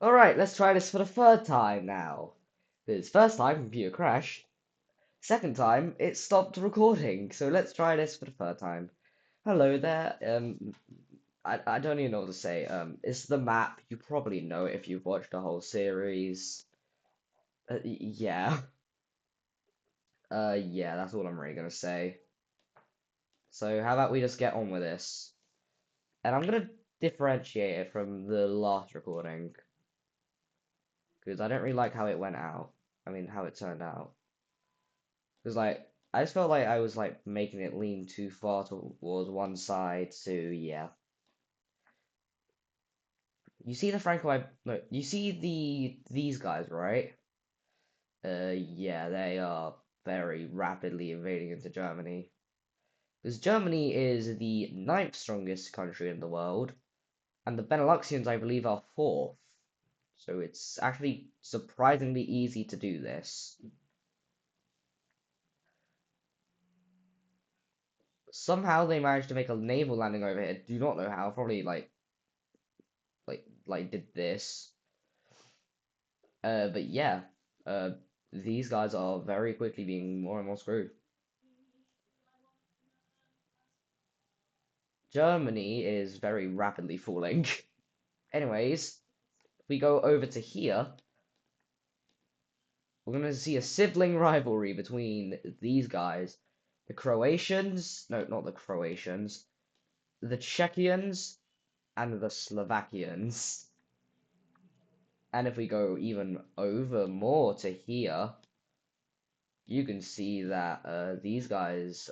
Alright, let's try this for the third time now. Because first time, computer crashed. Second time, it stopped recording. So let's try this for the third time. Hello there. I don't even know what to say. It's the map. You probably know it if you've watched the whole series. Yeah. Yeah, that's all I'm really gonna say. So how about we just get on with this? And I'm gonna differentiate it from the last recording. Because I don't really like how it went out. I mean, how it turned out. Because like I just felt like I was like making it lean too far towards one side. So yeah, you see the Franco, no, you see these guys, right? Yeah, they are very rapidly invading into Germany. Because Germany is the ninth strongest country in the world, and the Beneluxians, I believe, are fourth. So it's actually surprisingly easy to do this. Somehow they managed to make a naval landing over here. Do not know how. Probably like did this. But yeah, uh, these guys are very quickly being more and more screwed. Germany is very rapidly falling. Anyways, we go over to here. We're gonna see a sibling rivalry between these guys, the Croatians. No, not the Croatians. The Czechians and the Slovakians. And if we go even over more to here, you can see that these guys,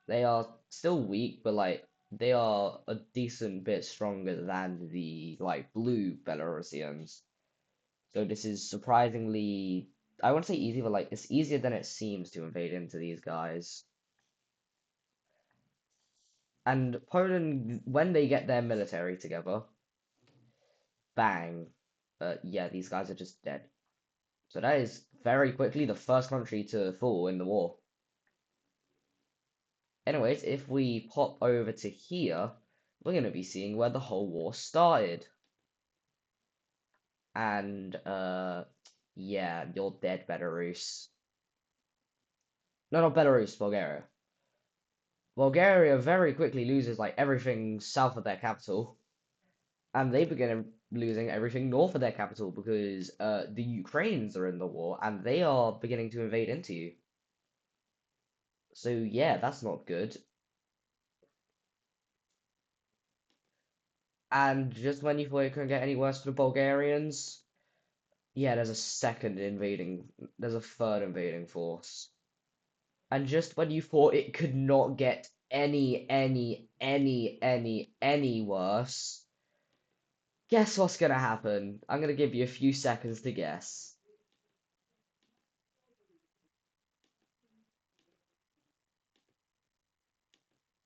they are still weak, but like they are a decent bit stronger than the like blue Belarusians. So this is surprisingly, I wouldn't say easy, but like it's easier than it seems to invade into these guys. And Poland, when they get their military together, bang, yeah, these guys are just dead. So that is very quickly the first country to fall in the war. Anyways, if we pop over to here, we're going to be seeing where the whole war started. And, yeah, you're dead, Belarus. No, not Belarus, Bulgaria. Bulgaria very quickly loses, like, everything south of their capital. And they begin losing everything north of their capital because, the Ukrainians are in the war and they are beginning to invade into you. So, yeah, that's not good. And just when you thought it couldn't get any worse for the Bulgarians, yeah, there's a third invading force. And just when you thought it could not get any worse, guess what's gonna happen? I'm gonna give you a few seconds to guess.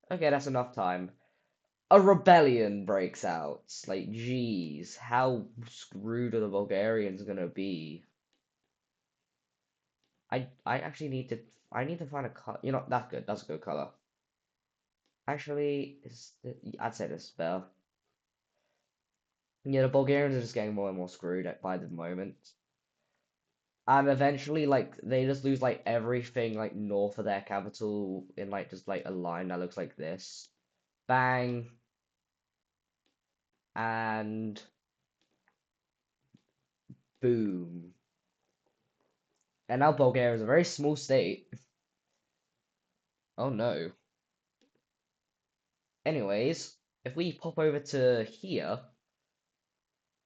Okay, that's enough time. A rebellion breaks out. Like, geez, how screwed are the Bulgarians gonna be? I actually need to find a color. You know, that's good. That's a good color. Actually, I'd say this is better. Yeah, the Bulgarians are just getting more and more screwed by the moment. And eventually, like, they just lose, like, everything, like, north of their capital in, like, just, like, a line that looks like this. Bang. And boom. And now Bulgaria is a very small state. Oh no. Anyways, if we pop over to here,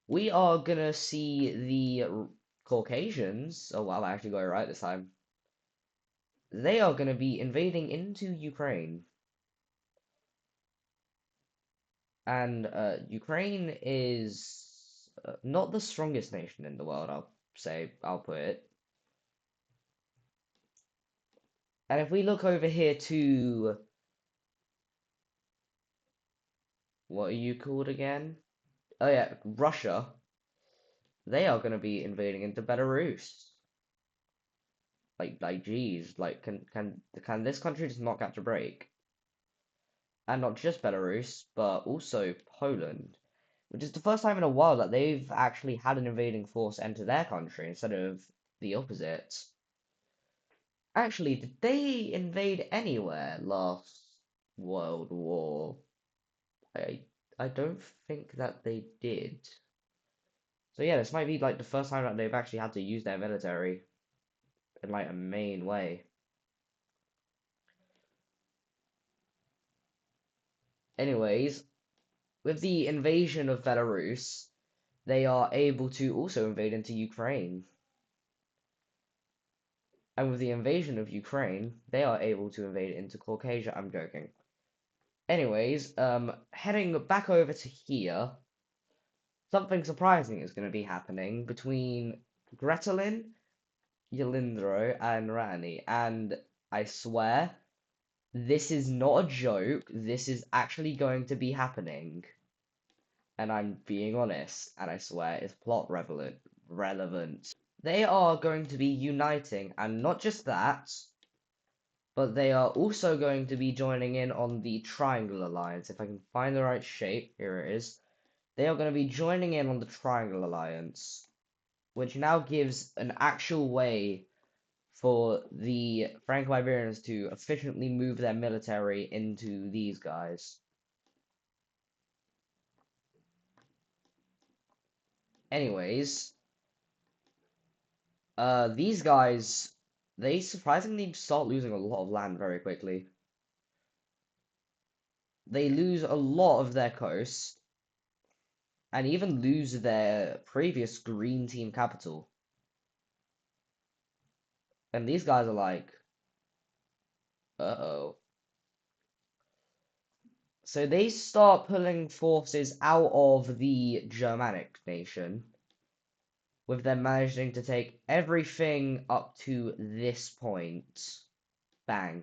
we are gonna see the Caucasians. Oh wow, I actually got it right this time. They are gonna be invading into Ukraine. And Ukraine is not the strongest nation in the world, I'll put it. And if we look over here to, what are you called again? Oh yeah, Russia. They are going to be invading into Belarus. Geez, like, can this country just not catch a break? And not just Belarus, but also Poland. which is the first time in a while that they've actually had an invading force enter their country instead of the opposite. Actually, did they invade anywhere last World War? I I don't think that they did. So yeah, this might be like the first time that they've actually had to use their military in like a main way. Anyways, with the invasion of Belarus, they are able to also invade into Ukraine. And with the invasion of Ukraine, they are able to invade into Caucasia. I'm joking. Anyways, heading back over to here, something surprising is going to be happening between Gretelin, Yalindro, and Rani. And I swear, this is not a joke. This is actually going to be happening. And I'm being honest, and I swear it's plot relevant. They are going to be uniting, and not just that, but they are also going to be joining in on the Triangle Alliance. If I can find the right shape, here it is. They are going to be joining in on the Triangle Alliance, which now gives an actual way for the Franco-Iberians to efficiently move their military into these guys. Anyways, these guys, they surprisingly start losing a lot of land very quickly. They lose a lot of their coast, and even lose their previous green team capital. And these guys are like, uh-oh. So they start pulling forces out of the Germanic nation, with them managing to take everything up to this point. Bang.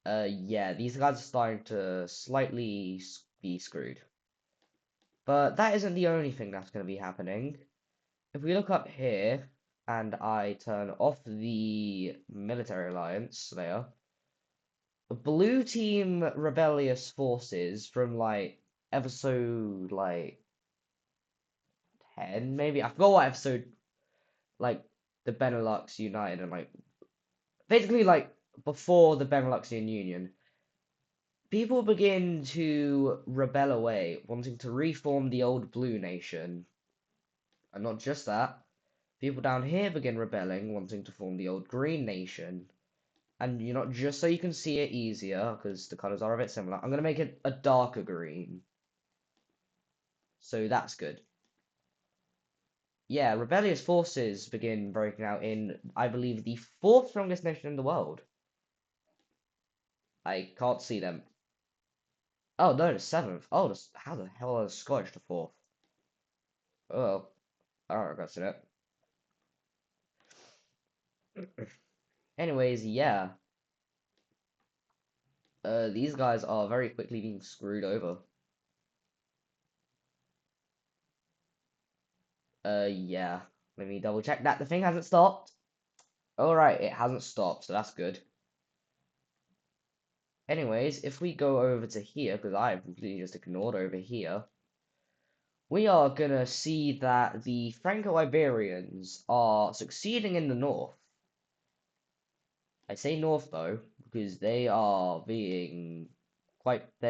Yeah, these guys are starting to slightly be screwed. But that isn't the only thing that's going to be happening. If we look up here, and I turn off the military alliance there, blue team rebellious forces from like episode like 10 maybe, I forgot what episode, like the Benelux United, and like basically like before the Beneluxian Union, people begin to rebel away, wanting to reform the old blue nation. And not just that, people down here begin rebelling, wanting to form the old green nation. And you know, just so you can see it easier, because the colors are a bit similar, I'm going to make it a darker green. So that's good. Yeah, rebellious forces begin breaking out in, I believe, the fourth strongest nation in the world. I can't see them. Oh, no, the seventh. Oh, how the hell are the Scottish the fourth? Oh, I don't regret it. Anyways, yeah. These guys are very quickly being screwed over. Yeah. Let me double check that the thing hasn't stopped. Alright, it hasn't stopped, so that's good. Anyways, if we go over to here, because I've completely just ignored over here, we are gonna see that the Franco-Iberians are succeeding in the north. I say north though, because they are they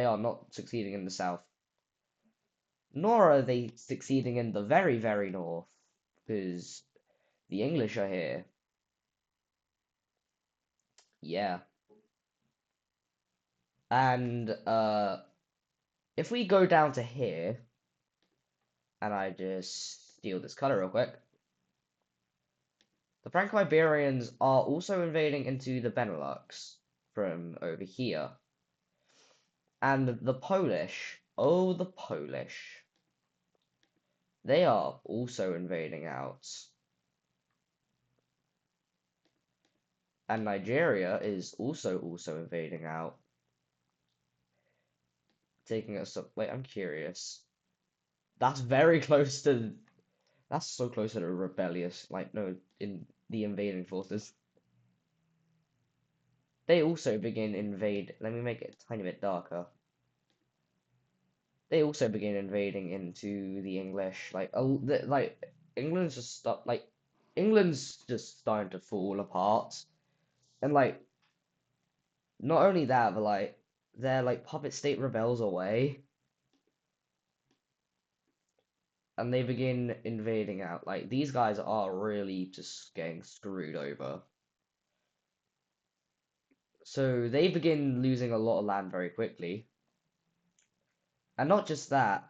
are not succeeding in the south. Nor are they succeeding in the very, very north, because the English are here. Yeah. And if we go down to here, and I just steal this color real quick, the Franco-Iberians are also invading into the Benelux from over here. And the Polish, oh, the Polish, they are also invading out. And Nigeria is also invading out. Taking us up. Wait, I'm curious. That's very close to. That's so close to the rebellious, like, no, in the invading forces. They also begin invade. Let me make it a tiny bit darker. they also begin invading into the English. England's just start like England's just starting to fall apart, and like not only that, but like their like puppet state rebels away, and they begin invading out. Like these guys are really just getting screwed over. So they begin losing a lot of land very quickly, and not just that.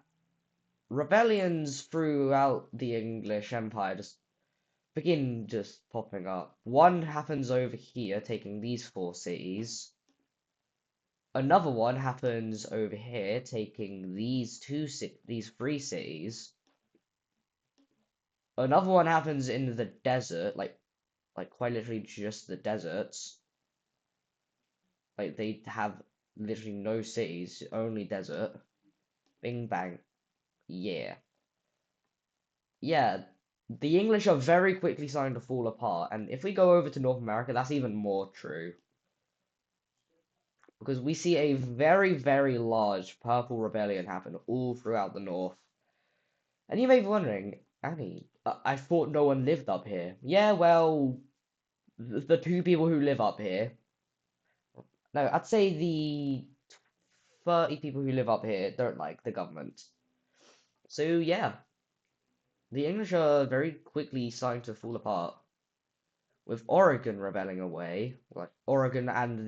Rebellions throughout the English Empire just begin just popping up. One happens over here, taking these four cities. Another one happens over here, taking these three cities. Another one happens in the desert, like quite literally just the deserts. Like they have literally no cities, only desert. Bing bang. Yeah. Yeah. The English are very quickly starting to fall apart, and if we go over to North America, that's even more true. Because we see a very, very large purple rebellion happen all throughout the north. And you may be wondering, Annie, I thought no one lived up here. Yeah, well, the two people who live up here. No, I'd say the 30 people who live up here don't like the government. So yeah, the English are very quickly starting to fall apart. With Oregon rebelling away, like Oregon and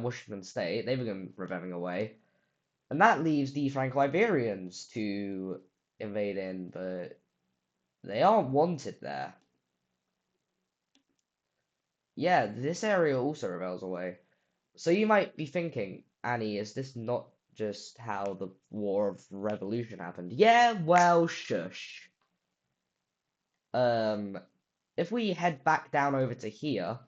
Washington State, they begin rebelling away. And that leaves the Franco-Iberians to invade in, but they aren't wanted there. Yeah, this area also rebels away. So you might be thinking, Annie, is this not just how the War of Revolution happened? Yeah, well, shush. Um, if we head back down over to here,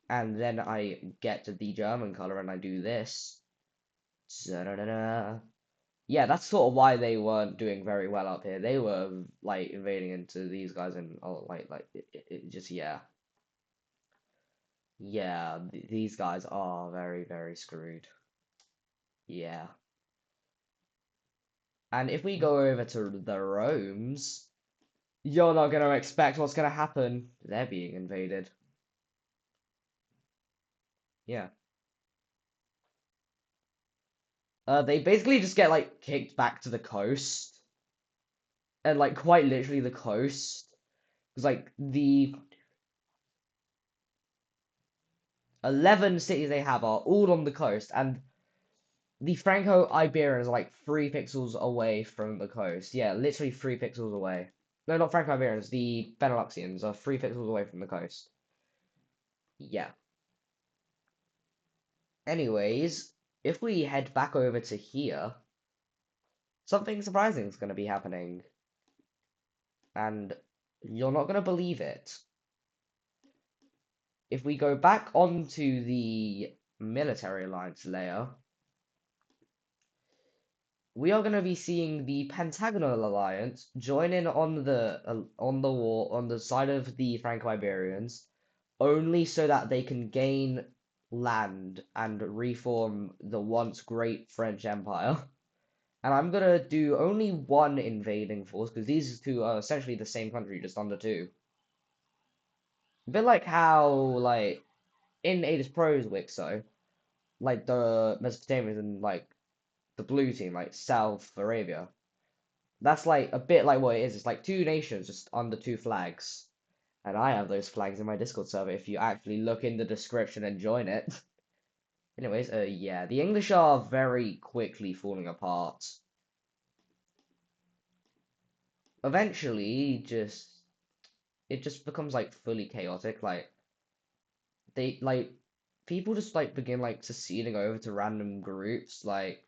and then I get to the German color and I do this, da-da-da-da. Yeah, that's sort of why they weren't doing very well up here. They were like invading into these guys and oh, it just yeah, yeah. These guys are very very screwed. Yeah, and if we go over to the Romes, you're not gonna expect what's gonna happen. They're being invaded. Yeah. They basically just get like kicked back to the coast, and like quite literally the coast, because like the 11 cities they have are all on the coast, and the Franco-Iberians are like 3 pixels away from the coast. Yeah, literally 3 pixels away. No, not Franco-Iberians. The Beneluxians are 3 pixels away from the coast. Yeah. Anyways, if we head back over to here, something surprising is going to be happening, and you're not going to believe it. If we go back onto the military alliance layer, we are going to be seeing the Pentagonal Alliance join in on the war on the side of the Franco-Iberians, only so that they can gain land and reform the once great French Empire. And I'm gonna do only one invading force because these two are essentially the same country, just under two. A bit like how in Ada's Pros Wixo, like the Mesopotamians and like the blue team, like South Arabia. That's like a bit like what it is. It's like two nations just under two flags. And I have those flags in my Discord server if you actually look in the description and join it. Anyways, yeah, the English are very quickly falling apart. Eventually, it just becomes like fully chaotic. Like people just like begin like seceding over to random groups. Like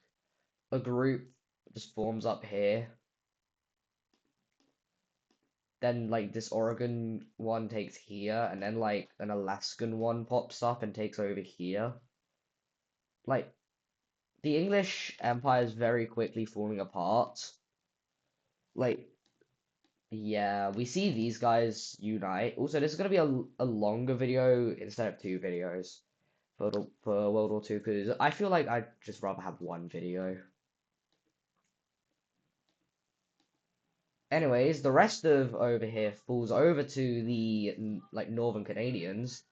a group just forms up here. Then like this Oregon one takes here, and then like an Alaskan one pops up and takes over here. Like the English Empire is very quickly falling apart. Like yeah, we see these guys unite. Also, this is gonna be a longer video instead of 2 videos for World War II because I feel like I'd just rather have one video. Anyways, the rest of over here falls over to the like Northern Canadians.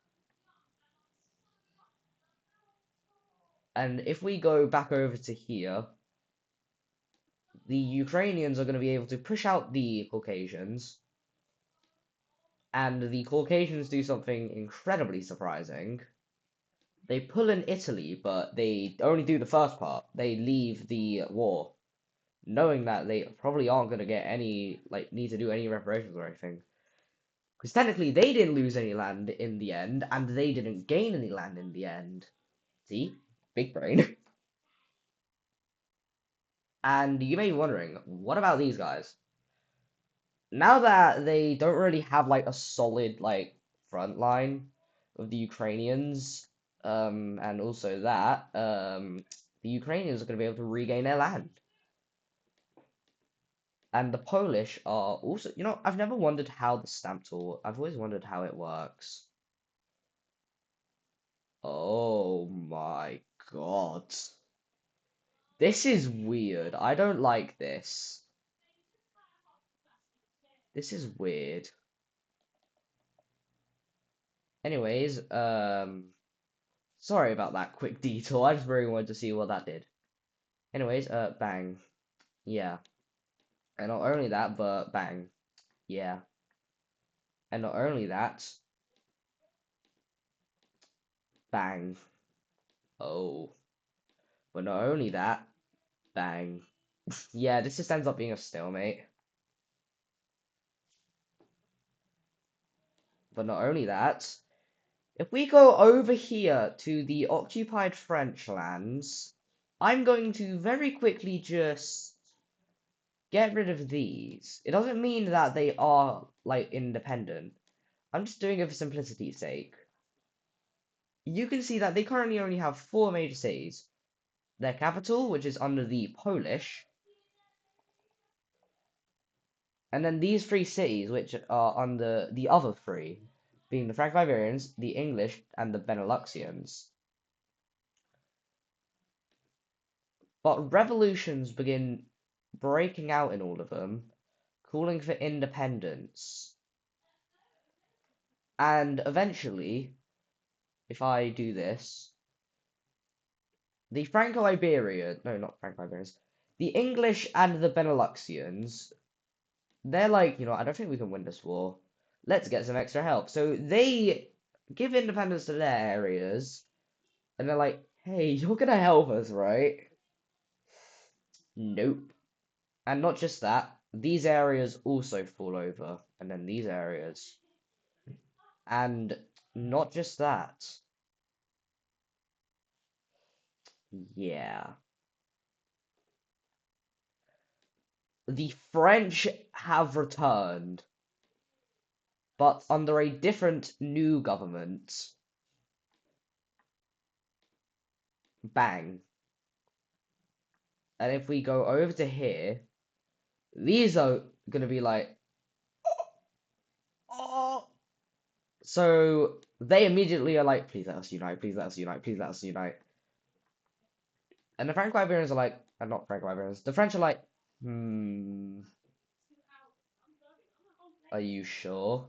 And if we go back over to here, the Ukrainians are going to be able to push out the Caucasians, and the Caucasians do something incredibly surprising. They pull in Italy, but they only do the first part. They leave the war, knowing that they probably aren't going to get any, like, need to do any reparations or anything. Because technically, they didn't lose any land in the end, and they didn't gain any land in the end. See? Big brain. And you may be wondering, what about these guys? Now that they don't really have like a solid like front line of the Ukrainians, and also that, the Ukrainians are going to be able to regain their land. And the Polish are also, I've never wondered how the stamp tool, I've always wondered how it works. Oh my God. This is weird. I don't like this. This is weird. Anyways, sorry about that quick detour. I just really wanted to see what that did. Anyways, bang. Yeah. And not only that, but bang. Yeah. And not only that, bang. Oh. But not only that, bang. Yeah, this just ends up being a stalemate. But not only that, if we go over here to the occupied French lands, I'm going to very quickly just get rid of these. It doesn't mean that they are, like, independent. I'm just doing it for simplicity's sake. You can see that they currently only have four major cities. Their capital, which is under the Polish, and then these three cities, which are under the other three, being the Franco-Iberians, the English, and the Beneluxians. But revolutions begin breaking out in all of them, calling for independence. And eventually, if I do this, the Franco-Iberian, no, not Franco-Iberians, the English and the Beneluxians, they're like, I don't think we can win this war. Let's get some extra help. So they give independence to their areas, and they're like, hey, you're gonna help us, right? Nope. And not just that, these areas also fall over, and then these areas. And not just that. Yeah. The French have returned, but under a different new government. Bang. And if we go over to here, these are gonna be like, oh. So they immediately are like, please let us unite, please let us unite, please let us unite. And the Franco-Iberians are like, and not Franco-Iberians, the French are like, are you sure?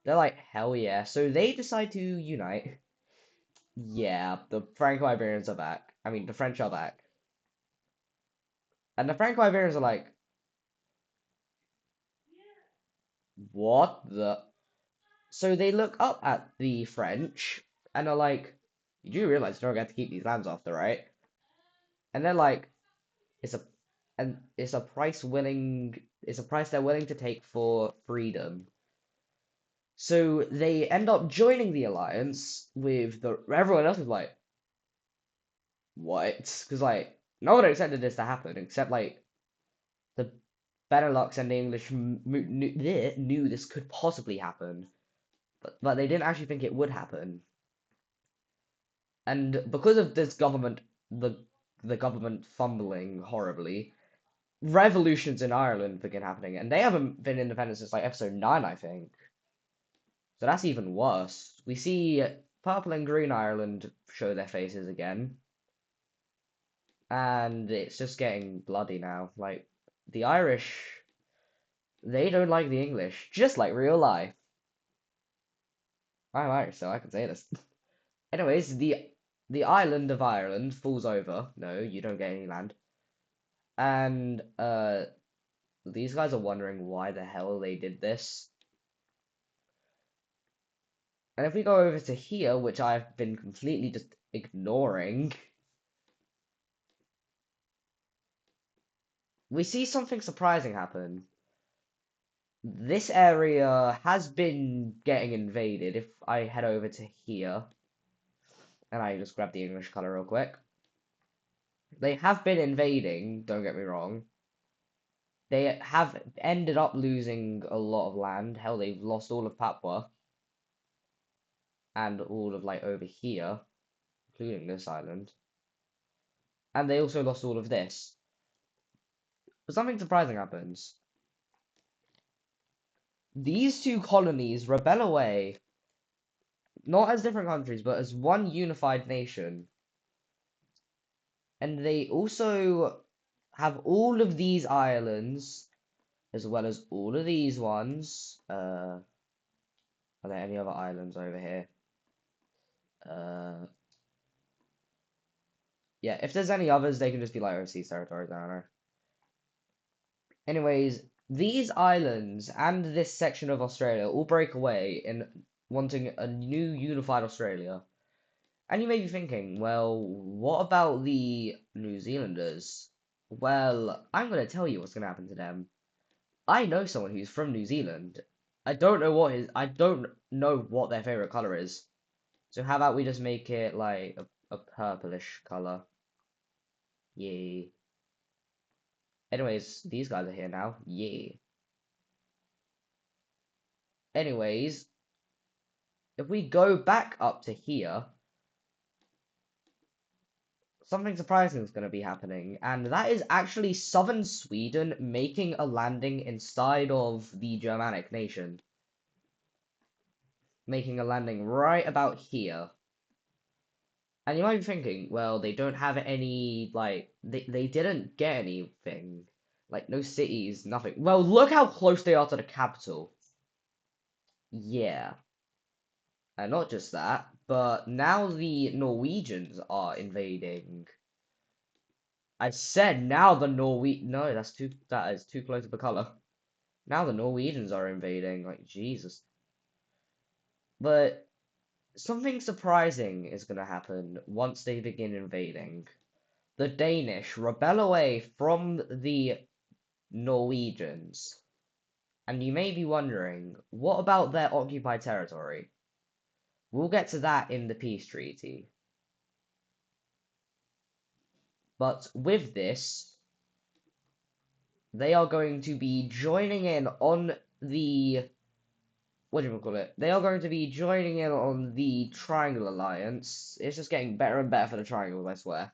They're like, hell yeah. So they decide to unite. Yeah, the Franco-Iberians are back. I mean, the French are back. And the Franco-Iberians are like, what the? So they look up at the French and are like, you do realize you don't get to keep these lands after, right? And they're like, it's a it's a price they're willing to take for freedom. So they end up joining the alliance with the everyone else is like, what? Because like no one expected this to happen except like the Benelux and the English knew this could possibly happen, but they didn't actually think it would happen. And because of this government, the government fumbling horribly, revolutions in Ireland begin happening, and they haven't been independent since like episode 9, I think. So that's even worse. We see Purple and Green Ireland show their faces again, and it's just getting bloody now. Like the Irish, They don't like the English, just like real life. I'm Irish, so I can say this. Anyways, the island of Ireland falls over. No, you don't get any land. And these guys are wondering why the hell they did this. And if we go over to here, which I've been completely just ignoring, we see something surprising happen. This area has been getting invaded. If I head over to here, and I just grab the English color real quick, they have been invading, don't get me wrong. They have ended up losing a lot of land. Hell, they've lost all of Papua and all of like over here, including this island. And they also lost all of this. But something surprising happens. These two colonies rebel away, not as different countries, but as one unified nation. And they also have all of these islands, as well as all of these ones. Are there any other islands over here? Yeah, if there's any others, they can just be like overseas territories, I don't know. Anyways, these islands and this section of Australia all break away in wanting a new unified Australia. And you may be thinking, well, what about the New Zealanders? Well, I'm going to tell you what's going to happen to them. I know someone who's from New Zealand. I don't know what their favorite color is. So how about we just make it like a purplish color? Yay. Anyways, these guys are here now. Yay. Anyways, if we go back up to here, something surprising is going to be happening, and that is actually southern Sweden making a landing inside of the Germanic nation. Making a landing right about here. And you might be thinking, well, they don't have any, like, they didn't get anything. Like, no cities, nothing. Well, look how close they are to the capital. Yeah. And not just that, but now the Norwegians are invading. I said now the No, that is too close of a color. Now the Norwegians are invading, like Jesus. But something surprising is gonna happen once they begin invading. The Danish rebel away from the Norwegians. And you may be wondering, what about their occupied territory? We'll get to that in the peace treaty. But with this, they are going to be joining in on the what do you call it? They are going to be joining in on the Triangle Alliance. It's just getting better and better for the Triangles, I swear.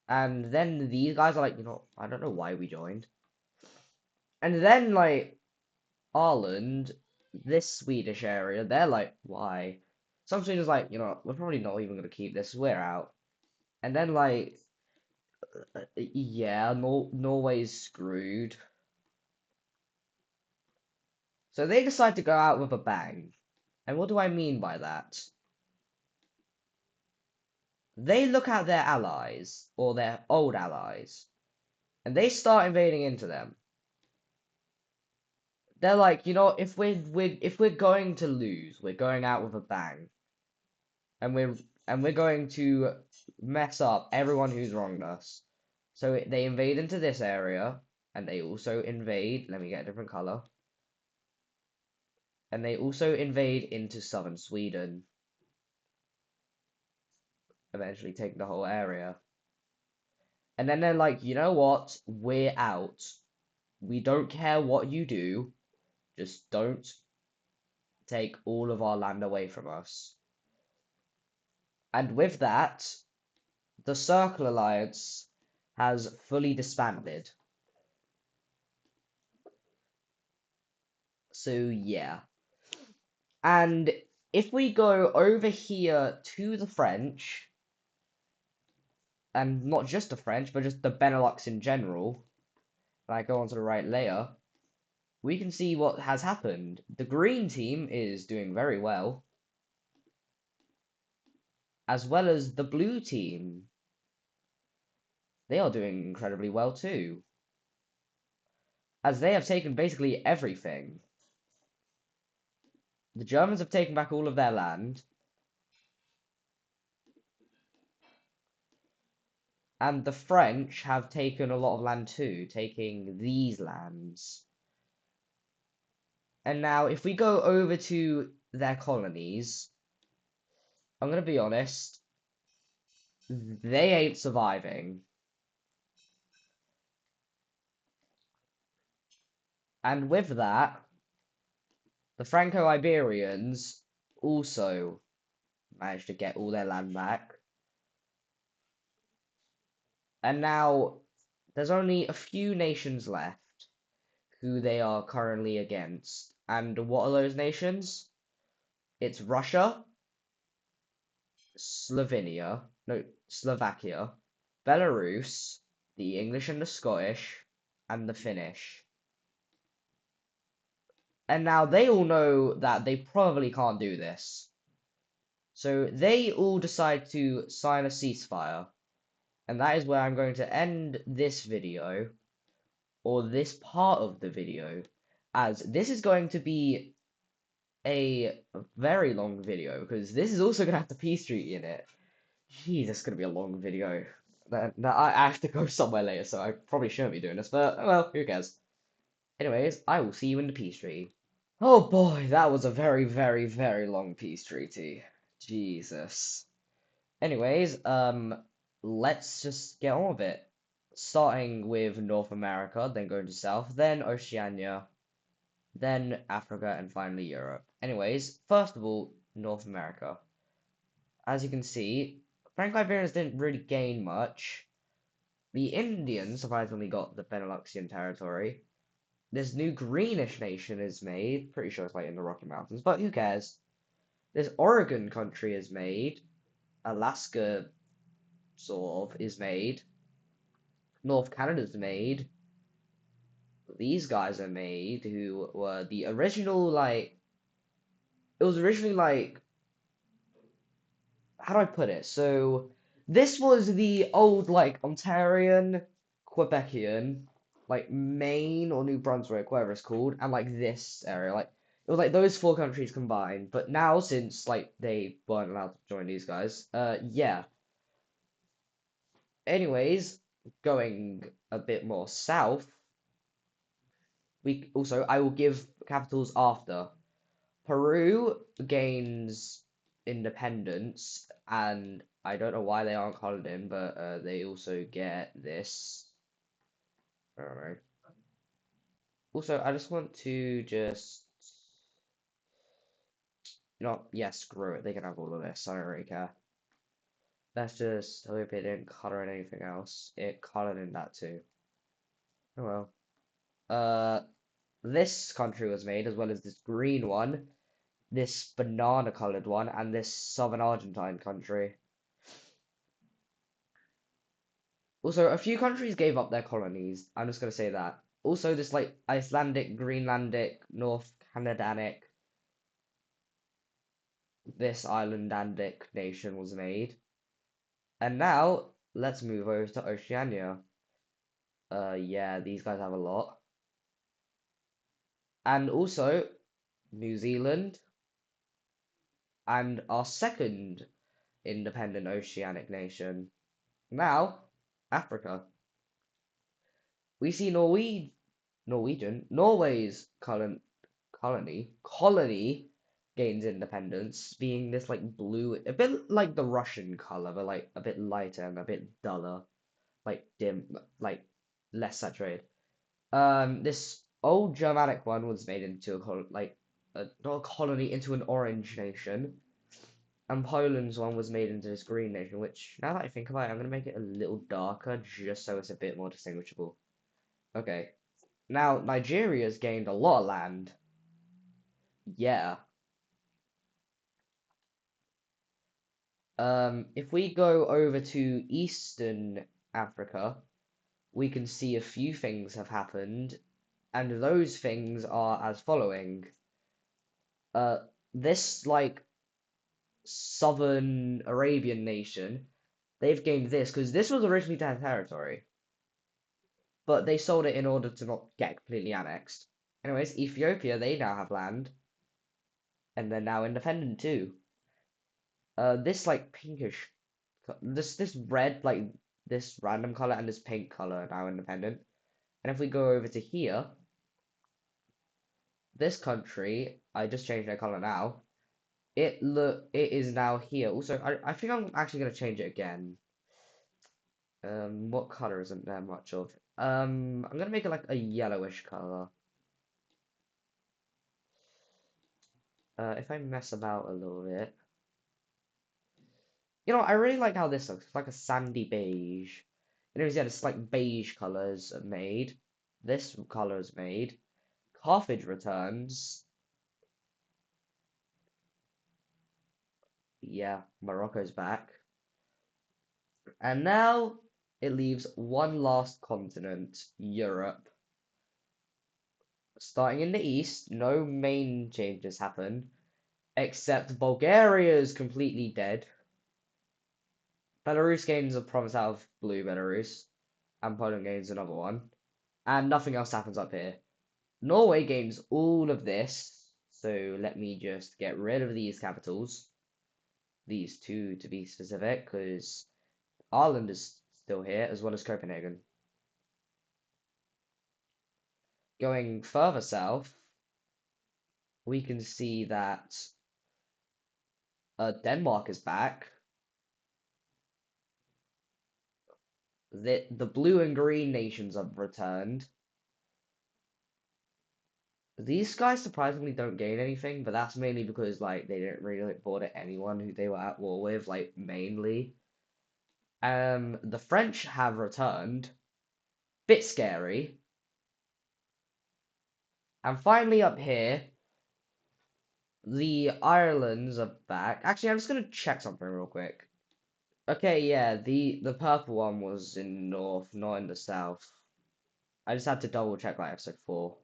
And then these guys are like, I don't know why we joined. And then like Ireland, this Swedish area, they're like, why? Some Swedes like, we're probably not even gonna keep this. We're out. And then like, yeah, Norway's screwed. So they decide to go out with a bang. And what do I mean by that? They look at their allies, or their old allies, and they start invading into them. They're like, if we're going to lose, we're going out with a bang. And we're going to mess up everyone who's wronged us. So they invade into this area, and they also invade, let me get a different color. And they also invade into southern Sweden, eventually taking the whole area. And then they're like, you know what? We're out. We don't care what you do. Just don't take all of our land away from us. And with that, the Circle Alliance has fully disbanded. So yeah. And if we go over here to the French, and not just the French, but just the Benelux in general, and I go onto the right layer, we can see what has happened. The green team is doing very well, as well as the blue team. They are doing incredibly well too, as they have taken basically everything. The Germans have taken back all of their land, and the French have taken a lot of land too, taking these lands. And now, if we go over to their colonies, I'm going to be honest, they ain't surviving. And with that, the Franco-Iberians also managed to get all their land back. And now, there's only a few nations left who they are currently against. And what are those nations? It's Russia, Slovakia, Belarus, the English and the Scottish, and the Finnish. And now they all know that they probably can't do this. So they all decide to sign a ceasefire. And that is where I'm going to end this video, or this part of the video, as this is going to be a very long video, because this is also going to have the peace treaty in it. Jeez, it's going to be a long video. I have to go somewhere later, so I probably shouldn't be doing this, but well, who cares? Anyways, I will see you in the peace treaty. Oh boy, that was a very, very, very long peace treaty. Jesus. Anyways, let's just get on with it. Starting with North America, then going to South, then Oceania, then Africa, and finally Europe. Anyways, first of all, North America. As you can see, Franco-Iberians didn't really gain much. The Indians surprisingly got the Beneluxian territory. This new greenish nation is made. Pretty sure it's like in the Rocky Mountains, but who cares? This Oregon country is made. Alaska, sort of, is made. North Canada's made. These guys are made, who were the original, like, it was originally like, how do I put it? So, this was the old, like, Ontarian, Quebecian, like, Maine or New Brunswick, whatever it's called, and, like, this area, like, it was, like, those four countries combined, but now, since, like, they weren't allowed to join these guys, yeah. Anyways, going a bit more south, I will give capitals after. Peru gains independence, and I don't know why they aren't colored in, but they also get this. I don't know. Also, I just want to yeah, screw it. They can have all of this. I don't really care. Let's just hope it didn't color in anything else. It colored in that too. Oh well. This country was made, as well as this green one, this banana colored one, and this southern Argentine country. Also, a few countries gave up their colonies. I'm just gonna say that. Also, this like Icelandic, Greenlandic, North Canadic, this Islandandic nation was made. And now let's move over to Oceania. Yeah, these guys have a lot. And also New Zealand and our second independent oceanic nation. Now, Africa. We see Norway's colony gains independence, being this like blue, a bit like the Russian color, but like a bit lighter and a bit duller, like dim, like less saturated. This old Germanic one was made into not a colony, into an orange nation. And Poland's one was made into this green nation, which, now that I think about it, I'm going to make it a little darker just so it's a bit more distinguishable. Okay. Now, Nigeria's gained a lot of land. Yeah. If we go over to Eastern Africa, we can see a few things have happened, and those things are as following. Uh, this like southern Arabian nation, they've gained this because this was originally their territory, but they sold it in order to not get completely annexed. Anyways, Ethiopia, they now have land, and they're now independent too. This like pinkish, this red, like this random color and this pink color are now independent. And if we go over to here, this country, I just changed their color now. It is now here. Also, I think I'm actually gonna change it again. What color isn't there much of? I'm gonna make it like a yellowish color. If I mess about a little bit. You know, I really like how this looks. It's like a sandy beige. Anyways, yeah, it's like beige colors are made. This color is made. Carthage returns. Yeah, Morocco's back. And now it leaves one last continent, Europe. Starting in the east, no main changes happen, except Bulgaria is completely dead. Belarus gains a province out of blue Belarus, and Poland gains another one. And nothing else happens up here. Norway gains all of this, so let me just get rid of these capitals. These two to be specific, because Ireland is still here, as well as Copenhagen. Going further south, we can see that Denmark is back. The blue and green nations have returned. These guys surprisingly don't gain anything, but that's mainly because like they didn't really like, bother anyone who they were at war with, like mainly. The French have returned. Bit scary. And finally up here, the Irelands are back. Actually, I'm just gonna check something real quick. Okay, yeah, the purple one was in north, not in the south. I just had to double check like episode 4.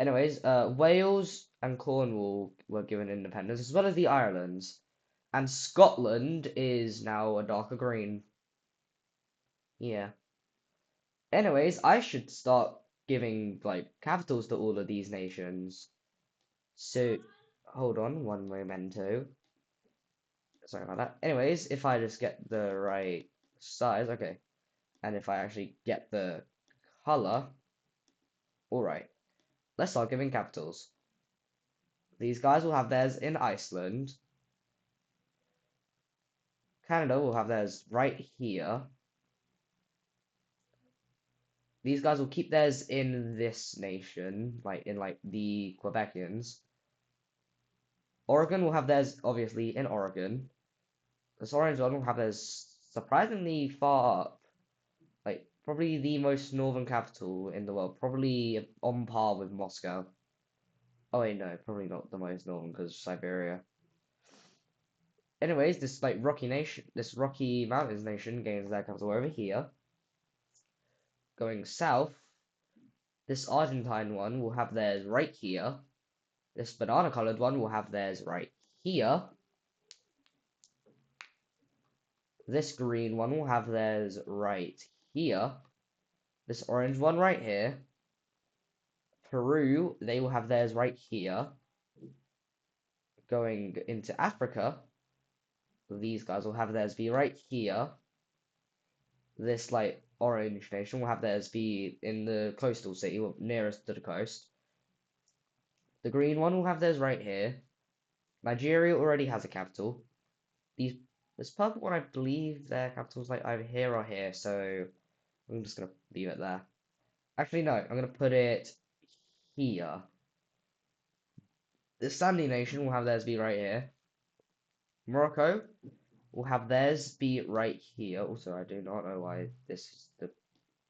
Anyways, Wales and Cornwall were given independence, as well as the Irelands. And Scotland is now a darker green. Yeah. Anyways, I should start giving like capitals to all of these nations. So, hold on one momento. Sorry about that. Anyways, if I just get the right size, okay. And if I actually get the color, alright. Let's start giving capitals. These guys will have theirs in Iceland. Canada will have theirs right here. These guys will keep theirs in this nation, like in like the Quebecians. Oregon will have theirs obviously in Oregon. This orange one will have theirs surprisingly far up. Like probably the most northern capital in the world, probably on par with Moscow. Oh wait, no, probably not the most northern because Siberia. Anyways, this like rocky nation, this Rocky Mountains nation gains their capital over here. Going south, this Argentine one will have theirs right here. This banana colored one will have theirs right here. This green one will have theirs right here. This orange one right here. Peru, they will have theirs right here. Going into Africa, these guys will have theirs be right here. This like orange nation will have theirs be in the coastal city, nearest to the coast. The green one will have theirs right here. Nigeria already has a capital. This purple one, I believe their capital's like either here or here, so I'm just gonna leave it there. Actually, no, I'm gonna put it here. The Sandy Nation will have theirs be right here. Morocco will have theirs be right here. Also, I do not know why this is the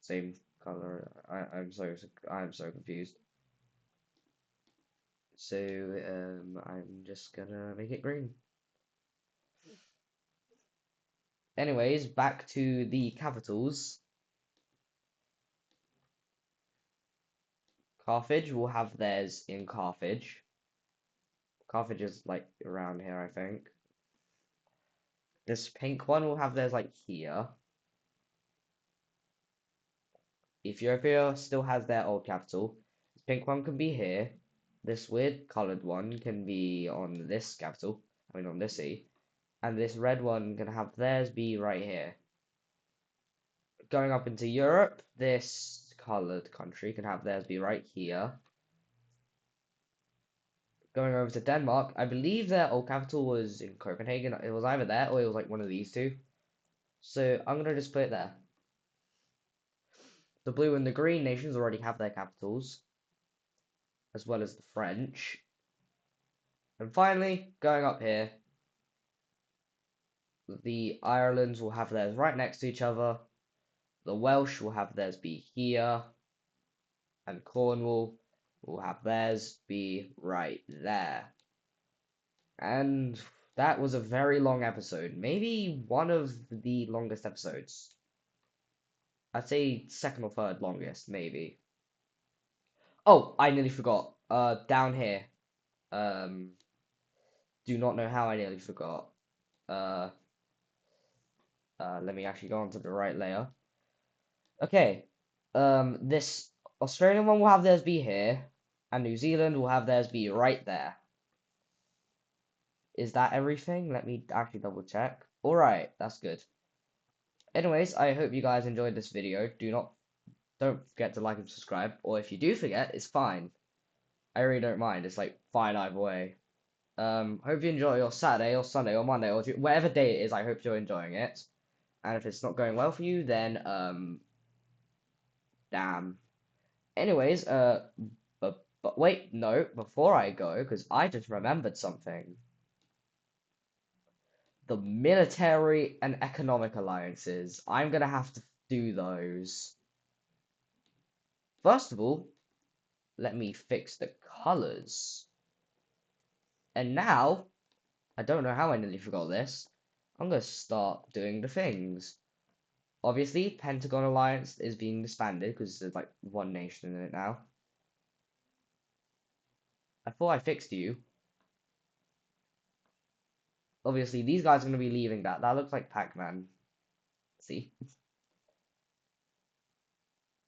same color. I'm so confused. So I'm just gonna make it green. Anyways, back to the capitals. Carthage will have theirs in Carthage. Carthage is like around here, I think. This pink one will have theirs like here. Ethiopia still has their old capital. This pink one can be here. This weird colored one can be on this capital. I mean on this E. And this red one can have theirs be right here. Going up into Europe, this colored country can have theirs be right here. Going over to Denmark, I believe their old capital was in Copenhagen. It was either there or it was like one of these two. So I'm gonna just put it there. The blue and the green nations already have their capitals, as well as the French. And finally, going up here, the Irelands will have theirs right next to each other. The Welsh will have theirs be here. And Cornwall will have theirs be right there. And that was a very long episode. Maybe one of the longest episodes. I'd say second or third longest, maybe. Oh, I nearly forgot. Down here. Um, do not know how I nearly forgot. Uh, let me actually go onto the right layer. Okay. This Australian one will have theirs be here, and New Zealand will have theirs be right there. Is that everything? Let me actually double check. All right, that's good. Anyways, I hope you guys enjoyed this video. Don't forget to like and subscribe, or if you do forget, it's fine. I really don't mind. It's like fine either way. Hope you enjoy your Saturday or Sunday or Monday or whatever day it is. I hope you're enjoying it. And if it's not going well for you, then damn. Anyways, but wait, no, before I go, because I just remembered something. The military and economic alliances. I'm gonna have to do those. First of all, let me fix the colors. And now, I don't know how I nearly forgot this. I'm gonna start doing the things. Obviously, Pentagon Alliance is being disbanded because there's like one nation in it now. I thought I fixed you. Obviously, these guys are gonna be leaving that. That looks like Pac-Man. See?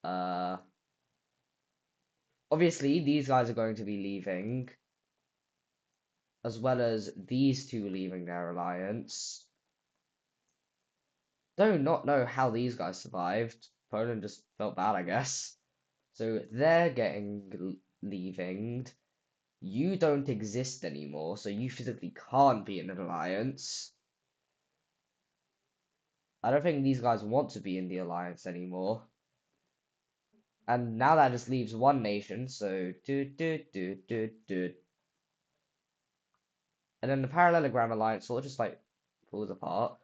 Uh, obviously, these guys are going to be leaving, as well as these two leaving their alliance. Do not know how these guys survived. Poland just felt bad, I guess. So they're leaving. You don't exist anymore, so you physically can't be in an alliance. I don't think these guys want to be in the alliance anymore. And now that just leaves one nation, so And then the parallelogram alliance sort of just like falls apart.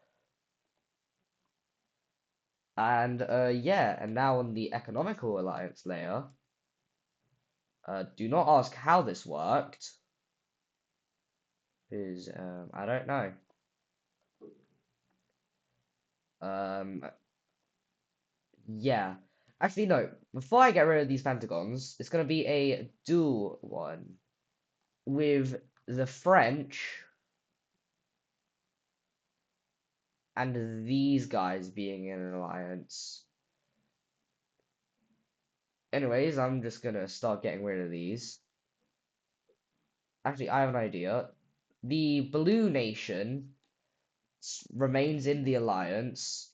And yeah, and now on the economical alliance layer, do not ask how this worked, because I don't know. Um, yeah. Actually, no. Before I get rid of these pentagons, it's gonna be a dual one with the French and these guys being in an alliance. Anyways, I'm just gonna start getting rid of these. Actually, I have an idea. The blue nation remains in the alliance,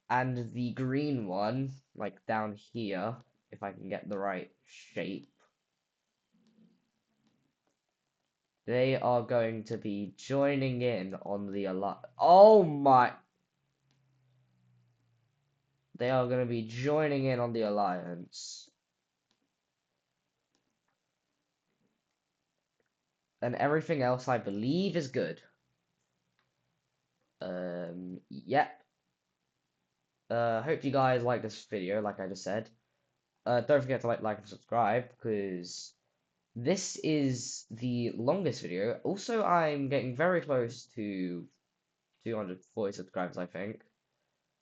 and the green one, like down here, if I can get the right shape, they are going to be joining in on the alliance. Oh my! They are going to be joining in on the alliance. And everything else, I believe, is good. Yep. Hope you guys like this video, like I just said. Don't forget to like and subscribe, because this is the longest video. Also, I'm getting very close to 240 subscribers, I think.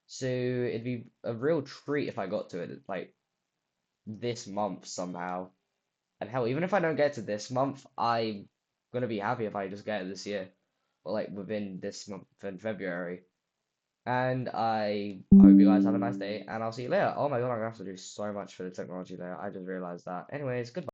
So it'd be a real treat if I got to it, like, this month somehow. And hell, even if I don't get to this month, I'm gonna be happy if I just get it this year, or like within this month in February. And I hope you guys have a nice day, and I'll see you later. Oh my God, I'm gonna have to do so much for the technology there. I just realized that. Anyways, goodbye.